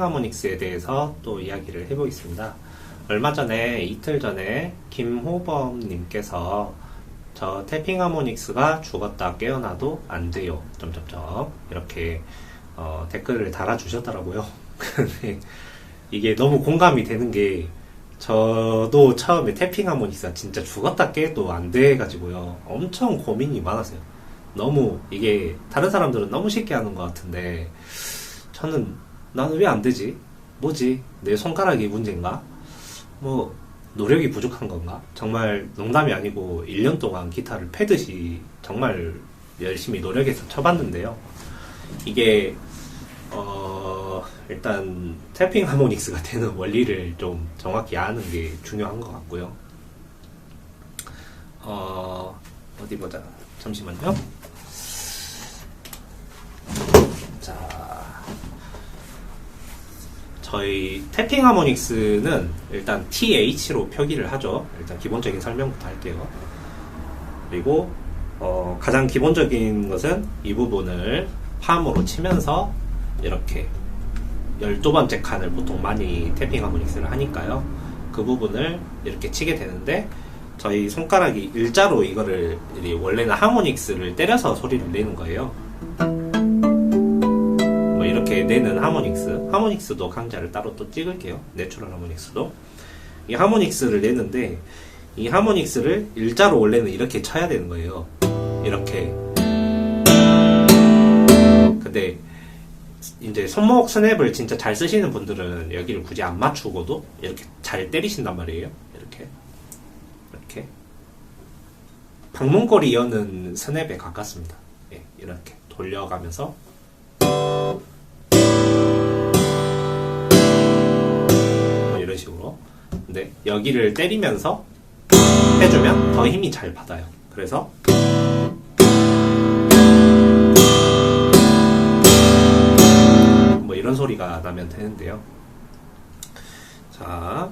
하모닉스에 대해서 또 이야기를 해보겠습니다. 얼마 전에, 이틀 전에 김호범님께서 저 태핑 하모닉스가 죽었다 깨어나도 안 돼요. 점점점 이렇게 댓글을 달아주셨더라고요. 근데 이게 너무 공감이 되는 게 저도 처음에 태핑 하모닉스가 진짜 죽었다 깨도 안 돼가지고요. 엄청 고민이 많았어요. 너무 이게 다른 사람들은 너무 쉽게 하는 것 같은데 나는 왜 안 되지? 뭐지? 내 손가락이 문제인가? 뭐 노력이 부족한 건가? 정말 농담이 아니고 1년 동안 기타를 패듯이 정말 열심히 노력해서 쳐봤는데요. 이게 일단 태핑 하모닉스가 되는 원리를 좀 정확히 아는 게 중요한 것 같고요. 어디 보자. 잠시만요. 자, 저희 태핑 하모닉스는 일단 TH로 표기를 하죠. 일단 기본적인 설명부터 할게요. 그리고 가장 기본적인 것은 이 부분을 팜으로 치면서 이렇게 12번째 칸을 보통 많이 태핑 하모닉스를 하니까요. 그 부분을 이렇게 치게 되는데 저희 손가락이 일자로 이거를 원래는 하모닉스를 때려서 소리를 내는 거예요. 뭐 이렇게 내는 하모닉스도 강좌를 따로 또 찍을게요. 내추럴 하모닉스도. 이 하모닉스를 내는데 이 하모닉스를 일자로 원래는 이렇게 쳐야 되는 거예요. 이렇게. 근데 이제 손목 스냅을 진짜 잘 쓰시는 분들은 여기를 굳이 안 맞추고도 이렇게 잘 때리신단 말이에요. 이렇게 방문고리 여는 스냅에 가깝습니다. 예, 이렇게 돌려가면서 뭐 이런 식으로. 근데 여기를 때리면서 해주면 더 힘이 잘 받아요. 그래서 이런 소리가 나면 되는데요. 자,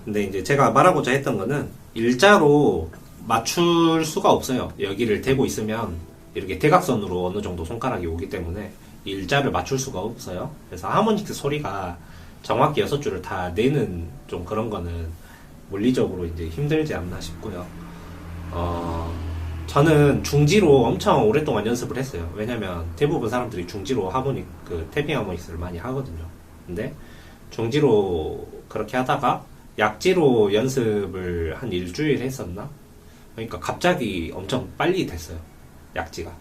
근데 이제 제가 말하고자 했던 거는 일자로 맞출 수가 없어요. 여기를 대고 있으면 이렇게 대각선으로 어느 정도 손가락이 오기 때문에 일자를 맞출 수가 없어요. 그래서 하모닉스 소리가 정확히 6줄을 다 내는 좀 그런 거는 물리적으로 이제 힘들지 않나 싶고요. 저는 중지로 엄청 오랫동안 연습을 했어요. 왜냐면 대부분 사람들이 중지로 태핑 하모닉스를 많이 하거든요. 근데 중지로 그렇게 하다가 약지로 연습을 한 일주일 했었나? 그러니까 갑자기 엄청 빨리 됐어요. 약지가.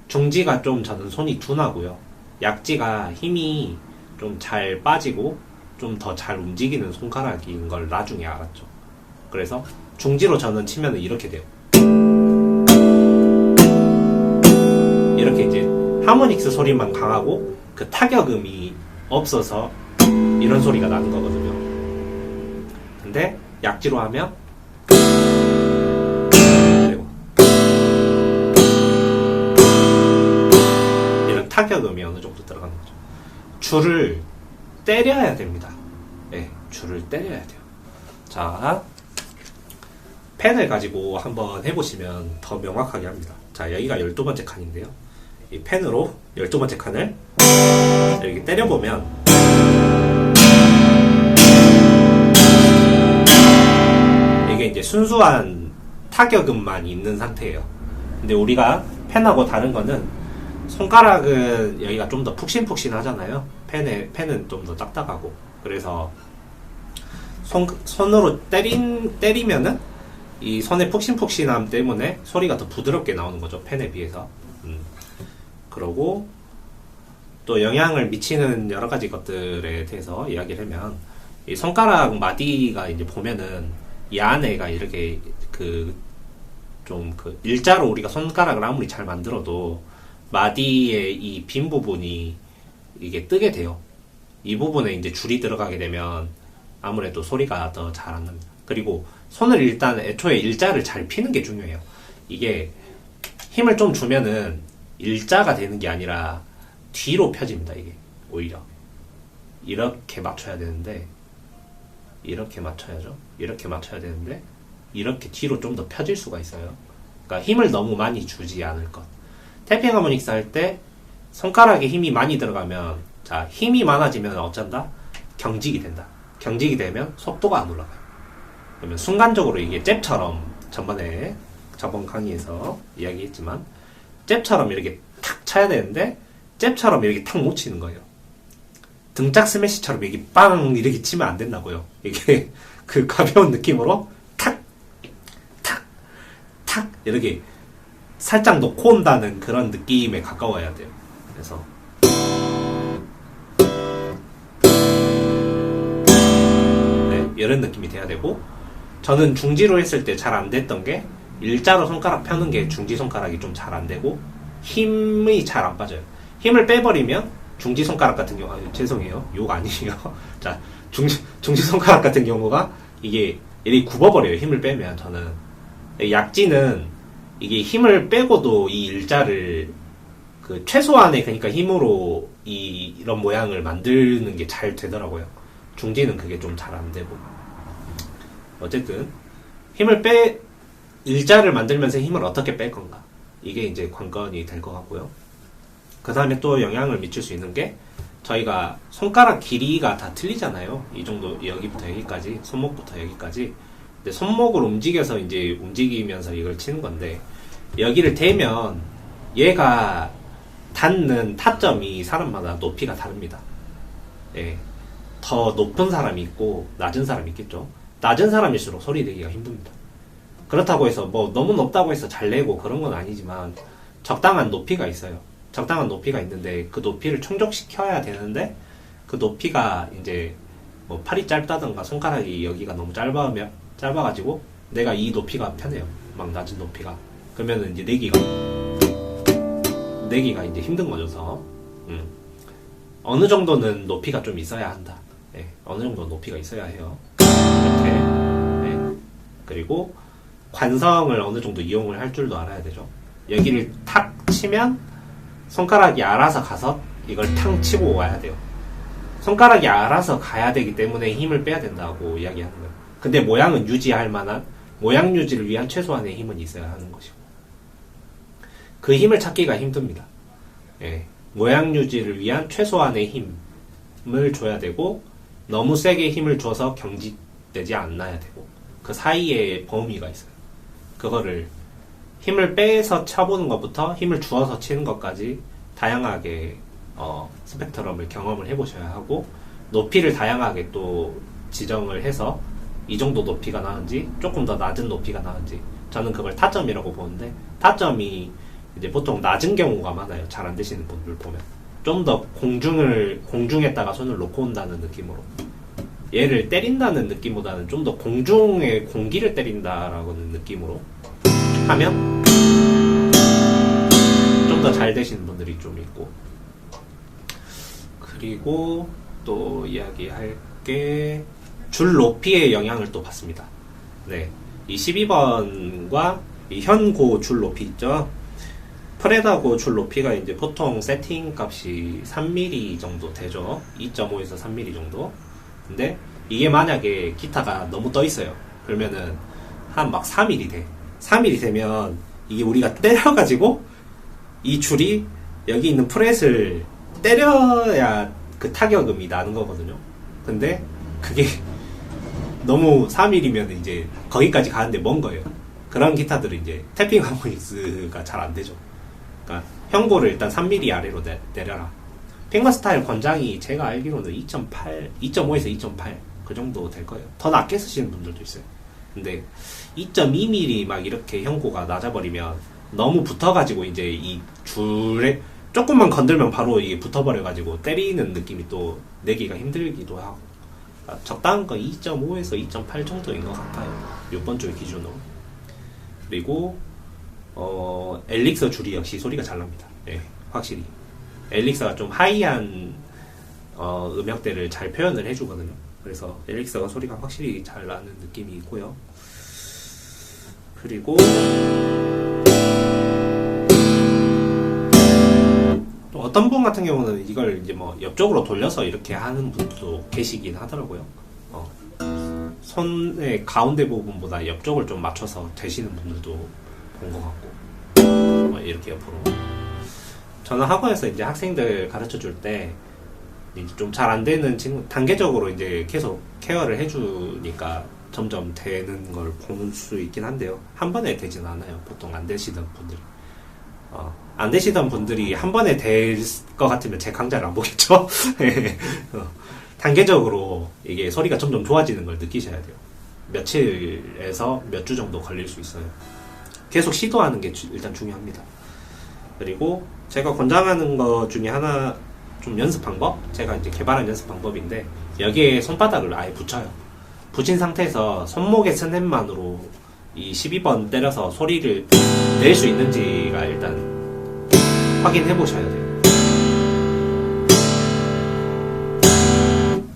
중지가 좀 저는 손이 둔하고요. 약지가 힘이 좀 잘 빠지고 좀 더 잘 움직이는 손가락인 걸 나중에 알았죠. 그래서 중지로 저는 치면은 이렇게 돼요. 이렇게 이제 하모닉스 소리만 강하고 그 타격음이 없어서 이런 소리가 나는 거거든요. 근데 약지로 하면 그리고 이런 타격음이 어느 정도 들어가는 거죠. 줄을 때려야 됩니다. 네, 줄을 때려야 돼요. 자, 펜을 가지고 한번 해보시면 더 명확하게 합니다. 자, 여기가 12번째 칸인데요. 이 펜으로 12번째 칸을 이렇게 때려보면 이게 이제 순수한 타격음만 있는 상태예요. 근데 우리가 펜하고 다른 거는 손가락은 여기가 좀 더 푹신푹신 하잖아요. 펜은 좀 더 딱딱하고. 그래서 손으로 때리면은 이 손의 푹신푹신함 때문에 소리가 더 부드럽게 나오는 거죠. 펜에 비해서. 그러고 또 영향을 미치는 여러 가지 것들에 대해서 이야기를 하면 이 손가락 마디가 이제 보면은 이 안에가 이렇게 일자로 우리가 손가락을 아무리 잘 만들어도 마디의 이 빈 부분이 이게 뜨게 돼요. 이 부분에 이제 줄이 들어가게 되면 아무래도 소리가 더 잘 안 납니다. 그리고 손을 일단 애초에 일자를 잘 피는 게 중요해요. 이게 힘을 좀 주면은 일자가 되는 게 아니라 뒤로 펴집니다. 이게 오히려 이렇게 맞춰야 되는데 이렇게 맞춰야죠. 이렇게 맞춰야 되는데 이렇게 뒤로 좀 더 펴질 수가 있어요. 그러니까 힘을 너무 많이 주지 않을 것. 태핑 하모닉스 할 때 손가락에 힘이 많이 들어가면 자, 힘이 많아지면 어쩐다? 경직이 된다. 경직이 되면 속도가 안 올라가요. 그러면 순간적으로 이게 잽처럼 저번 강의에서 이야기했지만 잽처럼 이렇게 탁 쳐야 되는데 잽처럼 이렇게 탁 못 치는 거예요. 등짝 스매시처럼 이게 빵 이렇게 치면 안 된다고요. 이게 그 가벼운 느낌으로 탁, 탁, 탁 이렇게 살짝 놓고 온다는 그런 느낌에 가까워야 돼요. 그래서 네, 이런 느낌이 돼야 되고, 저는 중지로 했을 때 잘 안 됐던 게 일자로 손가락 펴는 게 중지 손가락이 좀 잘 안 되고 힘이 잘 안 빠져요. 힘을 빼버리면 중지 손가락 같은 경우, 죄송해요, 욕 아니에요. 자, 중지 손가락 같은 경우가 이게 이렇게 굽어버려요. 힘을 빼면. 저는 약지는 이게 힘을 빼고도 이 일자를 그 최소한의 그러니까 힘으로 이런 모양을 만드는 게 잘 되더라고요. 중지는 그게 좀 잘 안 되고. 어쨌든 일자를 만들면서 힘을 어떻게 뺄 건가, 이게 이제 관건이 될 것 같고요. 그 다음에 또 영향을 미칠 수 있는 게, 저희가 손가락 길이가 다 틀리잖아요. 이 정도, 여기부터 여기까지, 손목부터 여기까지. 근데 손목을 움직이면서 이걸 치는 건데, 여기를 대면 얘가 닿는 타점이 사람마다 높이가 다릅니다. 예. 더 높은 사람이 있고 낮은 사람이 있겠죠. 낮은 사람일수록 소리 내기가 힘듭니다. 그렇다고 해서 뭐 너무 높다고 해서 잘 내고 그런 건 아니지만, 적당한 높이가 있어요. 적당한 높이가 있는데 그 높이를 충족시켜야 되는데, 그 높이가 이제 뭐 팔이 짧다던가 손가락이 여기가 너무 짧아가지고 내가 이 높이가 편해요. 막 낮은 높이가. 그러면은 이제 내기가 이제 힘든 거죠. 어느 정도는 높이가 좀 있어야 한다. 네, 어느 정도 높이가 있어야 해요. 이렇게. 네. 그리고 관성을 어느 정도 이용을 할 줄도 알아야 되죠. 여기를 탁 치면 손가락이 알아서 가서 이걸 탕 치고 와야 돼요. 손가락이 알아서 가야 되기 때문에 힘을 빼야 된다고 이야기하는 거예요. 근데 모양은 유지할 만한, 모양 유지를 위한 최소한의 힘은 있어야 하는 것이고, 그 힘을 찾기가 힘듭니다. 예, 모양 유지를 위한 최소한의 힘을 줘야 되고, 너무 세게 힘을 줘서 경직되지 않아야 되고, 그 사이에 범위가 있어요. 그거를 힘을 빼서 쳐보는 것부터 힘을 주어서 치는 것까지 다양하게 스펙트럼을 경험을 해보셔야 하고, 높이를 다양하게 또 지정을 해서 이 정도 높이가 나은지 조금 더 낮은 높이가 나은지, 저는 그걸 타점이라고 보는데, 타점이 이제 보통 낮은 경우가 많아요. 잘 안 되시는 분들 보면 좀 더 공중에다가 손을 놓고 온다는 느낌으로, 얘를 때린다는 느낌보다는 좀 더 공중에 공기를 때린다라는 느낌으로 하면 좀 더 잘 되시는 분들이 좀 있고. 그리고 또 이야기할 게 줄 높이의 영향을 또 받습니다. 네, 이 12번과 이 현고 줄 높이 있죠. 프렛하고 줄 높이가 이제 보통 세팅 값이 3mm 정도 되죠. 2.5에서 3mm 정도. 근데 이게 만약에 기타가 너무 떠 있어요. 그러면은 한 막 4mm 돼. 4mm 되면 이게 우리가 때려가지고 이 줄이 여기 있는 프렛을 때려야 그 타격음이 나는 거거든요. 근데 그게 너무 4mm면 이제 거기까지 가는데 먼 거예요. 그런 기타들은 이제 태핑 하모닉스가 잘 안 되죠. 그러니까 현고를 일단 3mm 아래로 내려라. 핑거스타일 권장이 제가 알기로는 2.5에서 2.8 그 정도 될 거예요. 더 낮게 쓰시는 분들도 있어요. 근데 2.2mm 막 이렇게 현고가 낮아버리면 너무 붙어가지고 이제 이 줄에 조금만 건들면 바로 이게 붙어버려가지고 때리는 느낌이 또 내기가 힘들기도 하고. 그러니까 적당한 거 2.5에서 2.8 정도인 것 같아요. 6번 줄 기준으로. 그리고 엘릭서 줄이 역시 소리가 잘 납니다. 네, 확실히 엘릭서가 좀 하이한 음역대를 잘 표현을 해주거든요. 그래서 엘릭서가 소리가 확실히 잘 나는 느낌이 있고요. 그리고 또 어떤 분 같은 경우는 이걸 이제 뭐 옆쪽으로 돌려서 이렇게 하는 분도 계시긴 하더라고요. 손의 가운데 부분보다 옆쪽을 좀 맞춰서 되시는 분들도 본 것 같고, 이렇게 옆으로. 저는 학원에서 이제 학생들 가르쳐 줄 때 이제 좀 잘 안 되는 친구, 단계적으로 이제 계속 케어를 해주니까 점점 되는 걸 볼 수 있긴 한데요. 한 번에 되진 않아요. 보통 안 되시던 분들이. 안 되시던 분들이 한 번에 될 것 같으면 제 강좌를 안 보겠죠? 단계적으로 이게 소리가 점점 좋아지는 걸 느끼셔야 돼요. 며칠에서 몇 주 정도 걸릴 수 있어요. 계속 시도하는 게 일단 중요합니다. 그리고 제가 권장하는 것 중에 하나, 좀 연습 방법? 제가 이제 개발한 연습 방법인데, 여기에 손바닥을 아예 붙여요. 붙인 상태에서 손목의 스냅만으로 이 12번 때려서 소리를 낼 수 있는지가 일단 확인해 보셔야 돼요.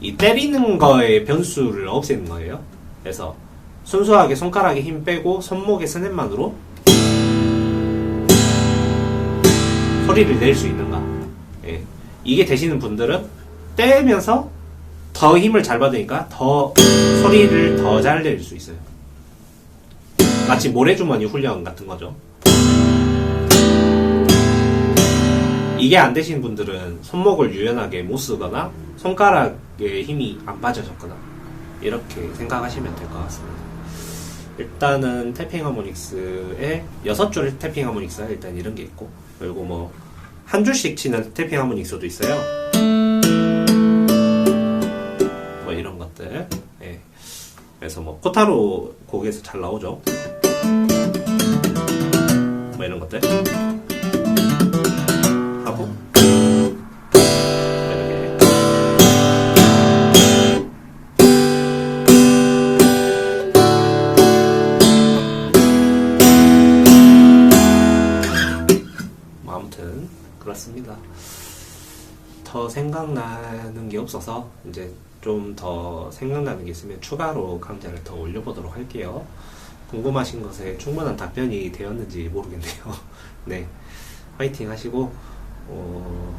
이 때리는 거의 변수를 없애는 거예요. 그래서 순수하게 손가락에 힘 빼고 손목의 스냅만으로 소리를 낼 수 있는가. 예. 이게 되시는 분들은 떼면서 더 힘을 잘 받으니까 더 소리를 더 잘 낼 수 있어요. 마치 모래주머니 훈련 같은 거죠. 이게 안 되신 분들은 손목을 유연하게 못 쓰거나 손가락에 힘이 안 빠져졌거나 이렇게 생각하시면 될 것 같습니다. 일단은 태핑 하모닉스에 6줄 태핑 하모닉스가 일단 이런 게 있고, 그리고 뭐 한 줄씩 치는 태핑 하모닉스도 있어요. 뭐 이런 것들. 예. 그래서 뭐 코타로 곡에서 잘 나오죠. 뭐 이런 것들 하고 이렇게. 뭐 아무튼 그렇습니다. 더 생각나는 게 없어서 이제 좀 더 생각나는 게 있으면 추가로 강좌를 더 올려보도록 할게요. 궁금하신 것에 충분한 답변이 되었는지 모르겠네요. 네, 화이팅 하시고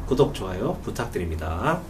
구독, 좋아요 부탁드립니다.